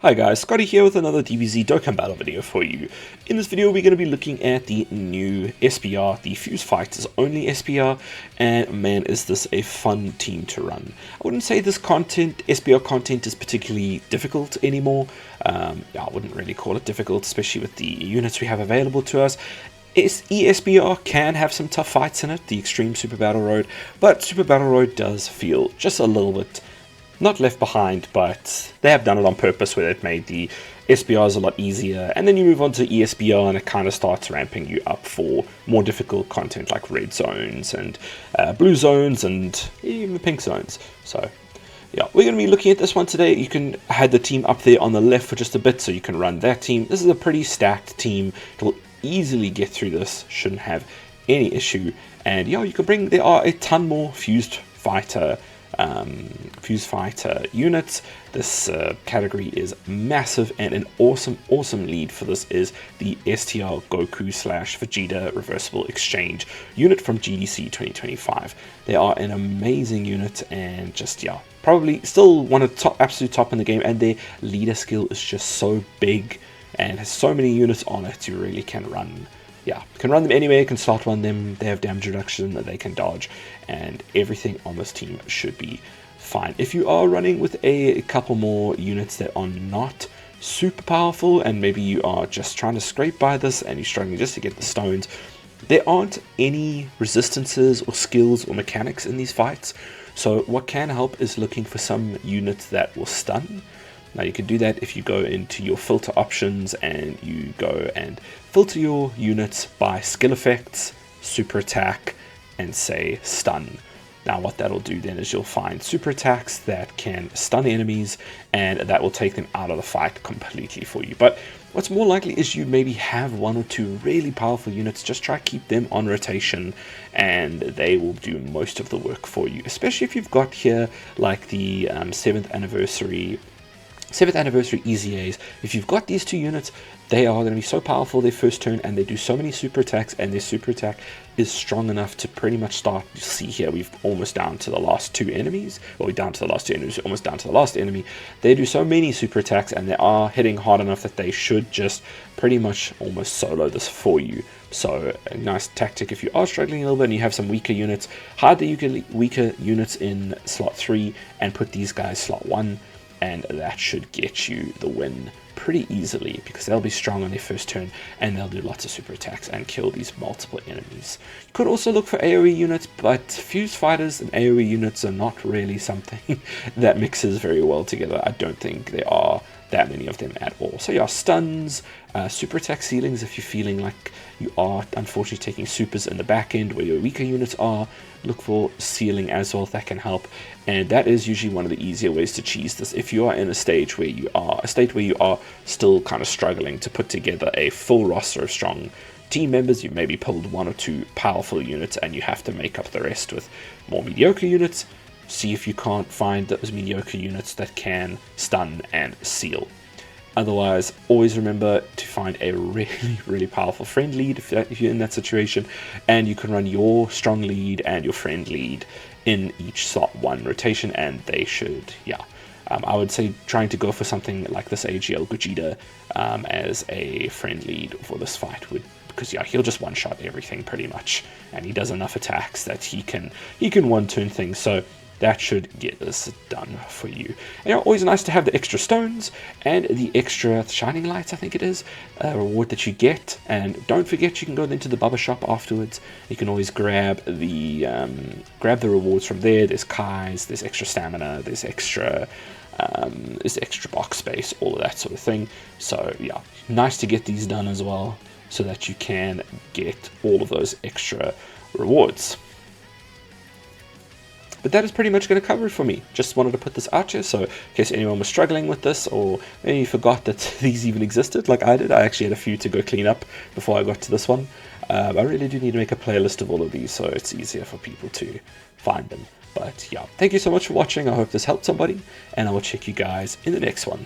Hi guys, Scotty here with another DBZ Dokkan battle video for you. In this video we're going to be looking at the new SBR, the Fused Fighters only SBR, and man is this a fun team to run. I wouldn't say this SBR content is particularly difficult anymore. I wouldn't really call it difficult, especially with the units we have available to us. ESBR can have some tough fights in it, the Extreme Super Battle Road, but Super Battle Road does feel just a little bit not left behind, but they have done it on purpose where they've made the SBRs a lot easier, and then you move on to ESBR and it kind of starts ramping you up for more difficult content like red zones and blue zones and even pink zones. So yeah, we're going to be looking at this one today. You can have the team up there on the left for just a bit so you can run that team. This is a pretty stacked team. It'll easily get through this, shouldn't have any issue. And yeah, you can bring, there are a ton more Fused Fighter units. This category is massive, and an awesome lead for this is the STR Goku / Vegeta reversible exchange unit from GDC 2025. They are an amazing unit, and just probably still one of the absolute top in the game, and their leader skill is just so big and has so many units on it. You really can run them anywhere, you can slot run them, they have damage reduction, they can dodge, and everything on this team should be fine. If you are running with a couple more units that are not super powerful, and maybe you are just trying to scrape by this and you're struggling just to get the stones, there aren't any resistances or skills or mechanics in these fights, so what can help is looking for some units that will stun. Now you can do that if you go into your filter options and you go and filter your units by skill effects, super attack, and say stun. Now what that'll do then is you'll find super attacks that can stun enemies, and that will take them out of the fight completely for you. But what's more likely is you maybe have one or two really powerful units. Just try to keep them on rotation and they will do most of the work for you, especially if you've got here like the 7th anniversary EZAs. If you've got these two units, they are going to be so powerful their first turn, and they do so many super attacks, and their super attack is strong enough to pretty much start. You see here we've almost down to the last two enemies, or down to the last two enemies, almost down to the last enemy. They do so many super attacks, and they are hitting hard enough that they should just pretty much almost solo this for you. So a nice tactic if you are struggling a little bit and you have some weaker units, hide the weaker units in slot 3 and put these guys slot 1, and that should get you the win pretty easily, because they'll be strong on their first turn and they'll do lots of super attacks and kill these multiple enemies. You could also look for AoE units, but Fused Fighters and AoE units are not really something that mixes very well together. I don't think there are that many of them at all. So yeah, stuns, super attack ceilings if you're feeling like you are unfortunately taking supers in the back end where your weaker units are, look for ceiling as well, that can help. And that is usually one of the easier ways to cheese this. If you are in a state where you are still kind of struggling to put together a full roster of strong team members, you maybe pulled one or two powerful units and you have to make up the rest with more mediocre units, see if you can't find those mediocre units that can stun and seal. Otherwise, always remember to find a really powerful friend lead if you're in that situation, and you can run your strong lead and your friend lead in each slot 1 rotation, and they should, I would say trying to go for something like this AGL Gogeta as a friend lead for this fight because he'll just one-shot everything pretty much, and he does enough attacks that he can one-turn things, so that should get this done for you. And always nice to have the extra stones and the extra shining lights, I think it is, reward that you get. And don't forget, you can go into the Bubba shop afterwards. You can always grab the rewards from there. There's Kai's, there's extra stamina, there's extra box space, all of that sort of thing. So yeah, nice to get these done as well, so that you can get all of those extra rewards. But that is pretty much going to cover it for me. Just wanted to put this out here, so in case anyone was struggling with this, or maybe you forgot that these even existed, like I did. I actually had a few to go clean up before I got to this one. I really do need to make a playlist of all of these, so it's easier for people to find them. But yeah, thank you so much for watching. I hope this helped somebody, and I will check you guys in the next one.